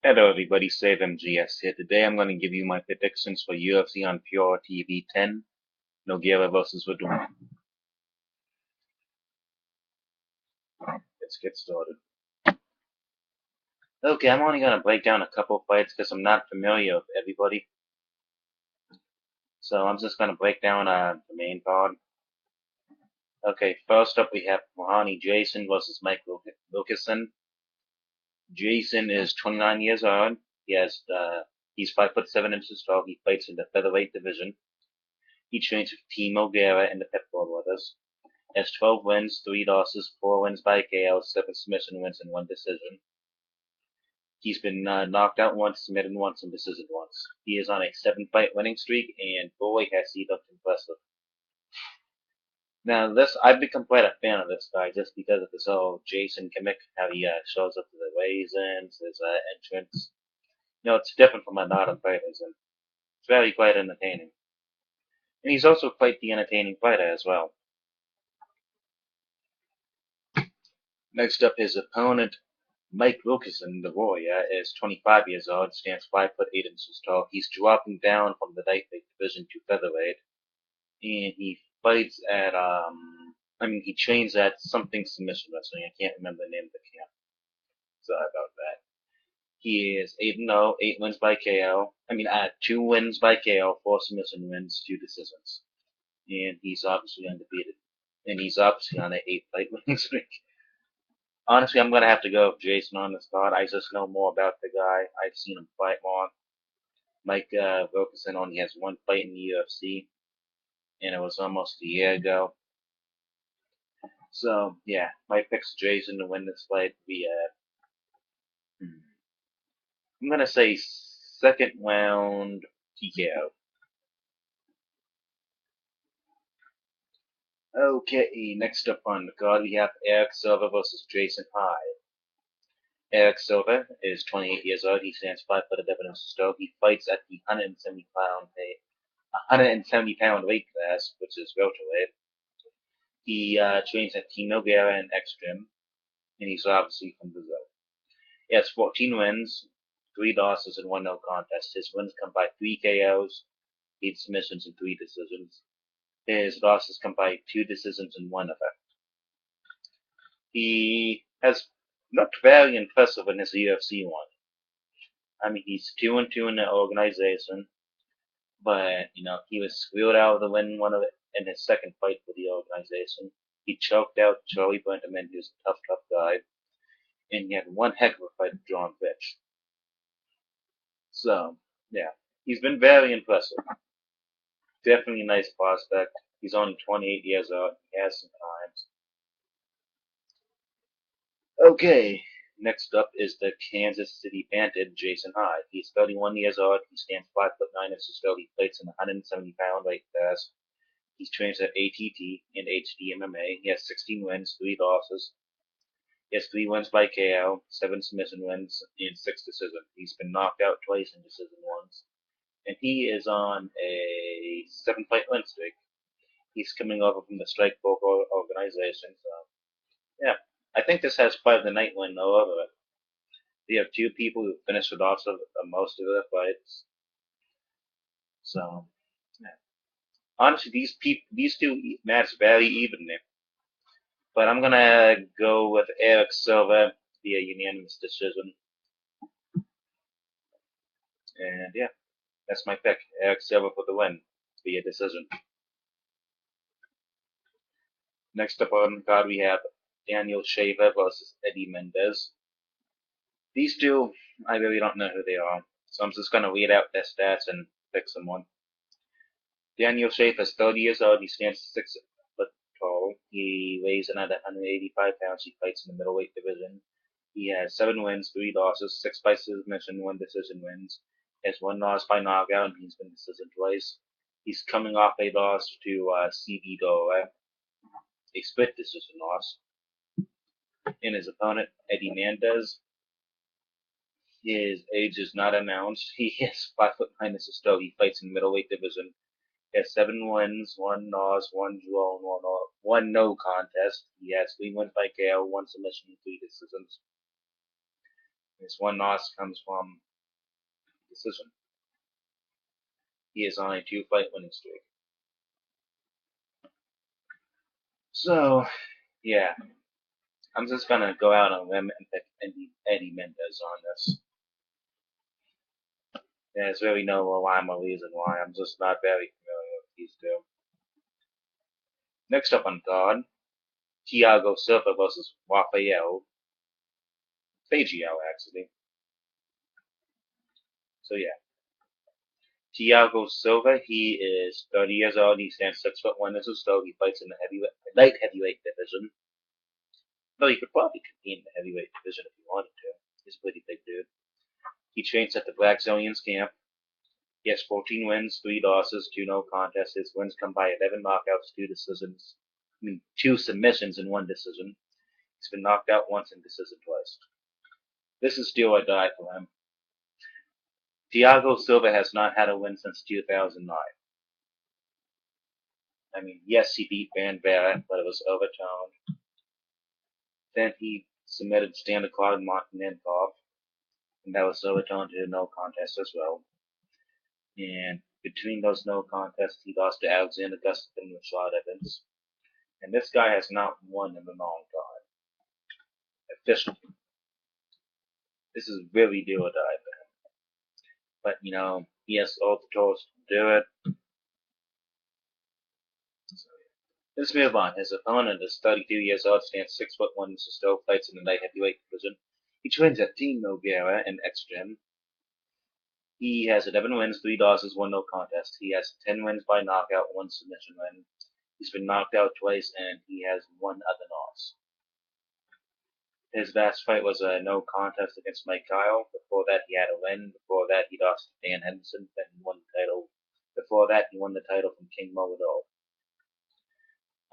Hello everybody, Save MGS here. Today I'm going to give you my predictions for UFC on Pure TV 10, Nogueira versus Verdun. Let's get started. Okay, I'm only going to break down a couple fights because I'm not familiar with everybody. So I'm just going to break down the main card. Okay, first up we have Mohani Jason versus Mike Wilkinson. Jason is 29 years old. He's 5'7" tall. He fights in the featherweight division. He trains with Team Nogueira and the Pitbull Brothers. Has 12 wins, 3 losses, 4 wins by KO, 7 submission wins, and 1 decision. He's been knocked out once, submitted once, and decision once. He is on a 7-fight winning streak, and boy, has he looked impressive. Now, I've become quite a fan of this guy just because of this whole Jason gimmick, how he shows up to the weigh-ins, his entrance. It's different from a lot of fighters, and it's very quite entertaining. And he's also quite the entertaining fighter as well. Next up, his opponent, Mike Wilkinson, the Warrior, is 25 years old, stands 5'8" tall. He's dropping down from the lightweight division to featherweight, and he fights at he trains at something submission wrestling. I can't remember the name of the camp. Sorry about that. He is 8-0, 8 wins by KO. 2 wins by KO, 4 submission wins, 2 decisions, and he's obviously undefeated. And he's obviously on an 8-fight winning streak. Honestly, I'm gonna have to go with Jason on this card. I just know more about the guy. I've seen him fight more. Mike Wilkinson only has 1 fight in the UFC, and it was almost a year ago. So yeah, my pick's Jason to win this fight. I'm gonna say second round TKO. Okay, next up on the card we have Eric Silva versus Jason Hyde. Eric Silva is 28 years old. He stands 5'11" inches tall. He fights at the 170-pound weight class, which is welterweight. He trains at Team Nogueira and X-Gym, and he's obviously from Brazil. He has 14 wins, 3 losses, and 1 no contest. His wins come by 3 KOs, 8 submissions, and 3 decisions. His losses come by 2 decisions and 1 effect. He has looked very impressive in his UFC one. He's 2-2 in the organization, but he was screwed out of the win in his second fight for the organization. He choked out Charlie Bunterman, who's a tough guy, and he had one heck of a fight with John Fitch. So yeah, he's been very impressive. Definitely a nice prospect. He's only 28 years old. He has some times. Okay, next up is the Kansas City Bandit, Jason Hyde. He's 31 years old. He stands 5'9" inches tall. He fights in the 170-pound weight class. He trains at ATT and HD MMA. He has 16 wins, 3 losses. He has 3 wins by KO, 7 submission wins, and 6 decisions. He's been knocked out twice and decision once. And he is on a 7-fight win streak. He's coming over from the Strike Force organization. So, yeah, I think this has quite the night win all over it. We have 2 people who finished with most of their fights. So, yeah. Honestly, these 2 matches very evenly. But I'm gonna go with Eric Silva via unanimous decision. And yeah, that's my pick. Eric Silva for the win via decision. Next up on the card we have Daniel Shaver versus Eddie Mendez. These 2, I really don't know who they are, so I'm just gonna read out their stats and pick someone. Daniel Shaver is 30 years old. He stands 6 foot tall. He weighs in at 185 pounds. He fights in the middleweight division. He has 7 wins, 3 losses, 6 by submission, 1 decision wins. He has 1 loss by knockout, and he's been decision twice. He's coming off a loss to CB Doe, a split decision loss. And his opponent, Eddie Mendez, his age is not announced. He is 5'9" inches tall. He fights in the middleweight division. He has 7 wins, 1 loss, 1 draw, and 1 no contest. He has 3 wins by KO, 1 submission, and 3 decisions. His one loss comes from decision. He is on a 2-fight winning streak. So, yeah, I'm just gonna go out on a limb and pick Eddie Mendez on this. There's really no rhyme or reason why. I'm just not very familiar with these two. Next up on card, Thiago Silva versus Rafael Fagio, actually. So yeah, Thiago Silva, he is 30 years old. He stands 6'1" as a still. He fights in the light heavyweight division. Though he could probably compete in the heavyweight division if he wanted to. He's a pretty big dude. He trains at the Brazilians camp. He has 14 wins, 3 losses, 2 no contests. His wins come by 11 knockouts, 2 decisions. 2 submissions and 1 decision. He's been knocked out once and decision twice. This is do or die for him. Thiago Silva has not had a win since 2009. I mean, yes, he beat Van Barrett, but it was overturned. Then he submitted Stanislav Martinenkov, and that was overturned to a no contest as well. And between those no contests, he lost to Alexander Gustafsson and Rashad Evans. And this guy has not won in a long time. Officially. This is really do or die for him. But, he has all the tools to do it. So, let's move on. His opponent is 32 years old, stands 6'1", still fights in the light heavyweight division. He trains at Team Nogueira and X-Gym. He has 11 wins, 3 losses, 1 no contest. He has 10 wins by knockout, 1 submission win. He's been knocked out twice, and he has 1 other loss. His last fight was a no contest against Mike Kyle. Before that, he had a win. Before that, he lost to Dan Henderson, then he won the title. Before that, he won the title from King Mogador.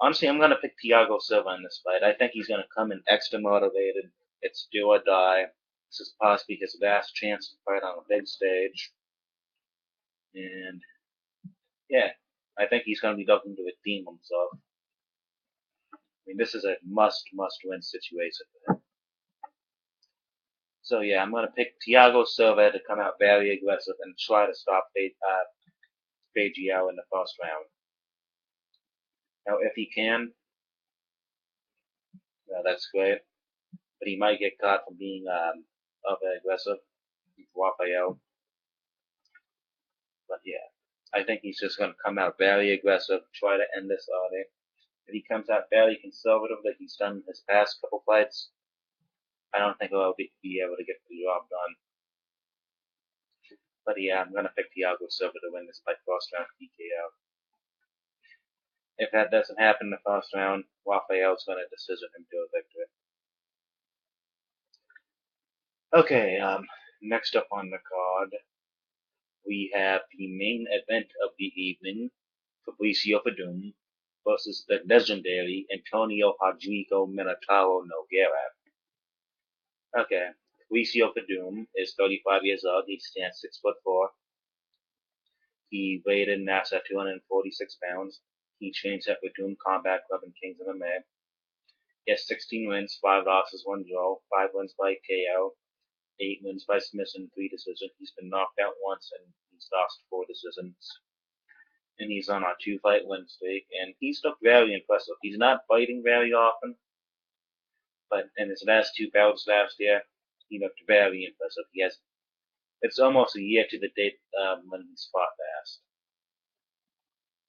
Honestly, I'm going to pick Thiago Silva in this fight. I think he's going to come in extra motivated. It's do or die. This is possibly his last chance to fight on a big stage. And, yeah, I think he's going to be looking to redeem himself. I mean, this is a must-win situation for him. So, yeah, I'm going to pick Thiago Silva to come out very aggressive and try to stop Fagio in the first round. Now, if he can, well, that's great. But he might get caught from being over aggressive with Rafael. But yeah, I think he's just going to come out very aggressive, try to end this early. If he comes out very conservative like he's done his past couple fights, I don't think he'll be able to get the job done. But yeah, I'm going to pick Thiago Silva to win this by first round TKO. If that doesn't happen in the first round, Rafael's going to decision him to a victory. Okay, next up on the card, we have the main event of the evening, Fabricio Verdum versus the legendary Antonio Rodrigo Minotauro Nogueira. Okay, Fabricio Verdum is 35 years old. He stands 6'4". He weighed in at 246 pounds. He trains at Verdum Combat Club in Kings MMA. He has 16 wins, 5 losses, 1 draw, 5 wins by KO, 8 wins by submission, 3 decisions. He's been knocked out once and he's lost 4 decisions. And he's on a 2-fight win streak, and he's looked very impressive. He's not fighting very often, but in his last 2 bouts last year, he looked very impressive. It's almost a year to the date when he fought last.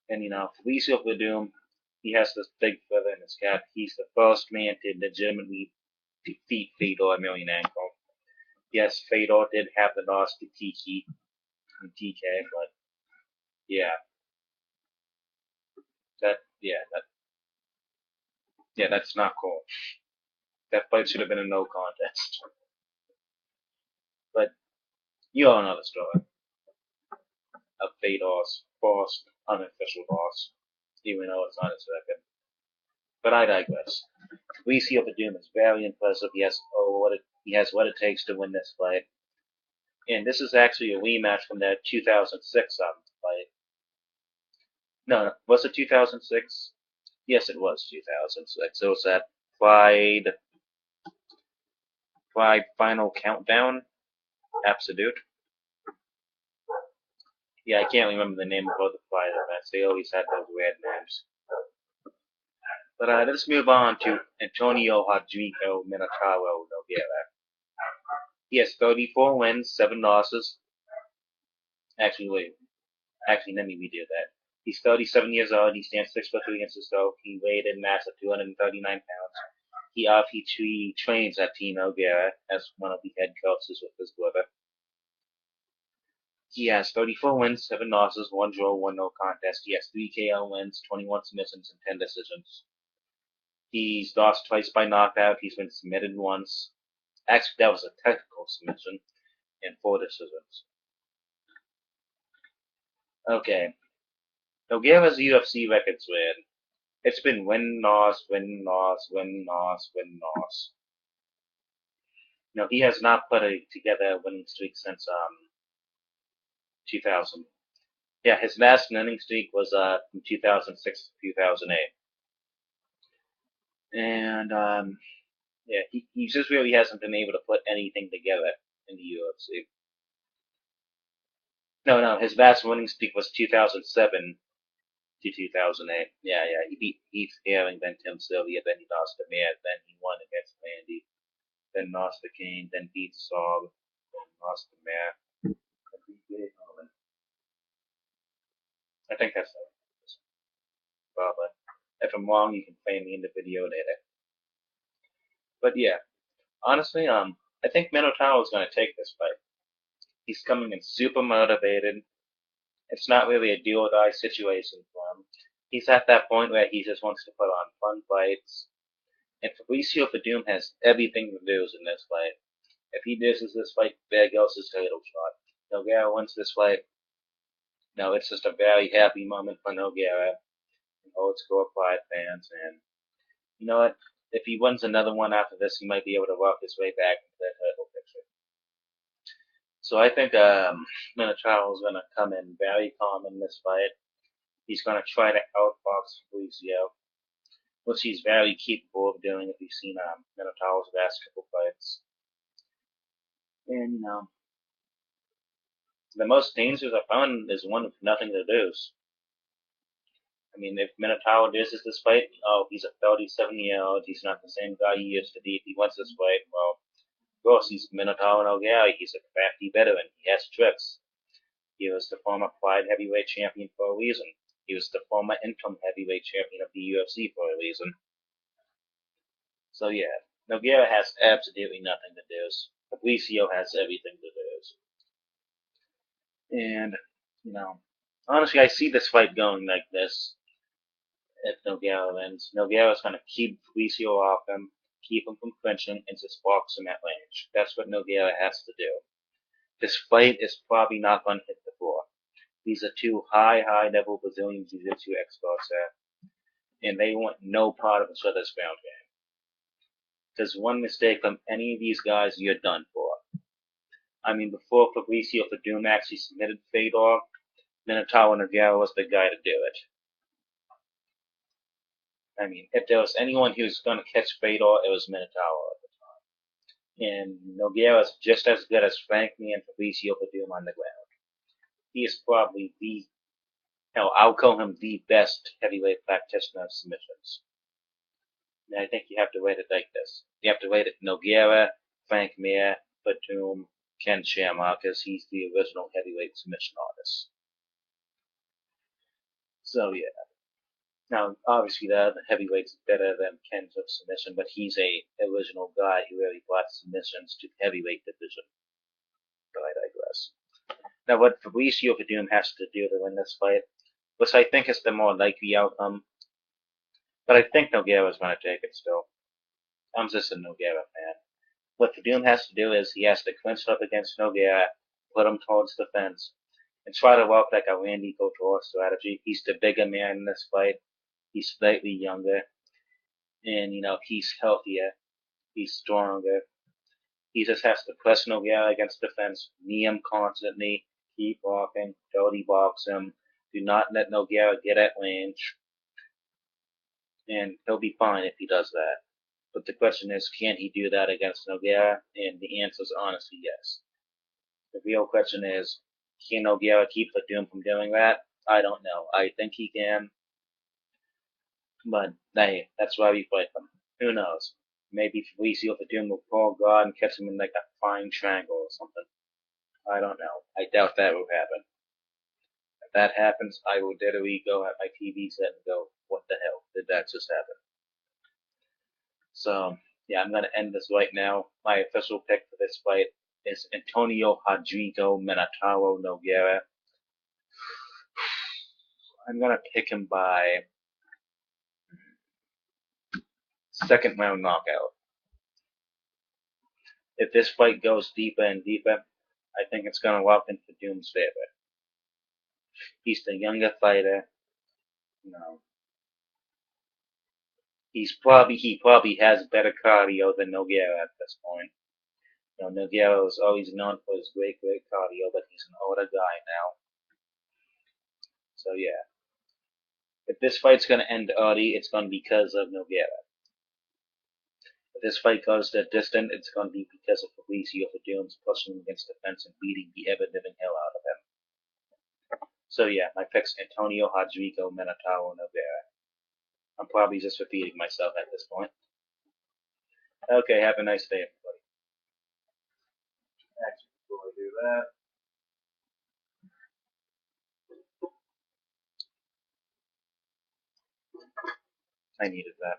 And Fabricio Verdum, he has this big feather in his cap. He's the first man to legitimately defeat Fedor Emelianenko. Yes, Fedor did have the loss to TK, but yeah, that's not cool. That fight should have been a no contest. But you all know the story of Fedor's first unofficial loss, even though it's not his record. But I digress. Fabricio Verdum is very impressive. He has what it takes to win this fight. And this is actually a rematch from that 2006 fight. No, was it 2006? Yes, it was 2006. It was that Pride Final Countdown, Absolute. Yeah, I can't remember the name of all the Pride events. They always had those weird names. But let's move on to Antonio Rodrigo Minotauro Nogueira. He has 34 wins, 7 losses. Actually, wait. Actually, let me redo that. He's 37 years old. He stands 6'3" inches tall. He weighed in mass at 239 pounds. He trains at Team Nogueira as one of the head coaches with his brother. He has 34 wins, 7 losses, 1 draw, 1 no contest. He has 3 KO wins, 21 submissions, and 10 decisions. He's lost twice by knockout. He's been submitted once. Actually, that was a technical submission, and 4 decisions. Okay. Nogueira's UFC record's weird. It's been win, loss, win, loss, win, loss, win, loss. He has not put together a winning streak since 2000. Yeah, his last winning streak was from 2006 to 2008. And yeah, he just really hasn't been able to put anything together in the UFC. No, his last winning streak was 2007 to 2008. Yeah, he beat Heath Herring, then Tim Sylvia, then he lost to Mayer, then he won against Randy, then lost to Kane, then beat Saul, then lost to Mayer, then beat Gay Holland. I think that's it. Probably. If I'm wrong, you can frame me in the video later. But yeah, honestly, I think Minotauro is going to take this fight. He's coming in super motivated. It's not really a deal or die situation for him. He's at that point where he just wants to put on fun fights. And Fabricio Verdum has everything to lose in this fight. If he loses this fight, there goes his title shot. Nogueira wins this fight. No, it's just a very happy moment for Nogueira and old school Pride fans. And you know what? If he wins another one after this, he might be able to walk his way back into that title picture. So I think Minotauro is going to come in very calm in this fight. He's going to try to outbox Fabricio, which he's very capable of doing if you've seen Minotauro's last couple fights. And, the most dangerous opponent is one with nothing to lose. I mean, if Minotauro loses this fight, he's a 37-year-old. He's not the same guy he used to be. If he wins this fight, well, of course, he's Minotauro Nogueira. He's a crafty veteran. He has tricks. He was the former Pride heavyweight champion for a reason. He was the former interim heavyweight champion of the UFC for a reason. So yeah, Nogueira has absolutely nothing to lose. Fabricio has everything to lose. And, honestly, I see this fight going like this. If Nogueira wins, Nogueira's going to keep Fabricio off him, keep him from clinching, and just box him at range. That's what Nogueira has to do. This fight is probably not going to hit the floor. These are two high-level Brazilian Jiu-Jitsu experts there, and they want no part of each other's ground game. Because one mistake from any of these guys, you're done for. I mean, before Fabricio Verdum actually submitted Fedor, Minotauro Nogueira was the guy to do it. I mean, if there was anyone who was going to catch Fedor, it was Minotauro at the time. And Nogueira is just as good as Frank Mir and Fabricio Verdum on the ground. He is probably I'll call him the best heavyweight practitioner of submissions. And I think you have to rate it like this. You have to rate it Nogueira, Frank Mir, Verdum, Ken Shamrock, because he's the original heavyweight submission artist. So yeah. Now, obviously, the other heavyweight's better than Ken's of submission, but he's a original guy who really brought submissions to the heavyweight division. But I digress. Now, what Fabricio Verdum has to do to win this fight, which I think is the more likely outcome, but I think Nogueira's going to take it still. I'm just a Nogueira fan. What Verdum has to do is he has to clinch up against Nogueira, put him towards the fence, and try to walk like a Randy Couture strategy. He's the bigger man in this fight. He's slightly younger, and he's healthier, he's stronger. He just has to press Nogueira against the fence, knee him constantly, keep walking, dirty box him. Do not let Nogueira get at range, and he'll be fine if he does that. But the question is, can he do that against Nogueira? And the answer is honestly yes. The real question is, can Nogueira keep Doom from doing that? I don't know. I think he can, but hey, that's why we fight them. Who knows? Maybe Felicio Doom will call God and catch him in like a flying triangle or something. I don't know. I doubt that will happen. If that happens, I will literally go at my TV set and go, what the hell did that just happen? So, yeah, I'm going to end this right now. My official pick for this fight is Antonio Rodrigo Minotauro Nogueira. I'm going to pick him by second round knockout. If this fight goes deeper and deeper, I think it's going to walk into Doom's favor. He's the younger fighter. You know, he probably has better cardio than Nogueira at this point. You know, Nogueira is always known for his great cardio, but he's an older guy now. So yeah, if this fight's going to end early, it's going to be because of Nogueira. If this fight goes the distance, it's going to be because of Felicio Doom's pushing against the fence and beating the ever-living hell out of him. So yeah, my pick's Antonio Rodrigo Minotauro Nogueira. I'm probably just repeating myself at this point. Okay, have a nice day, everybody. Actually, before I do that, I needed that.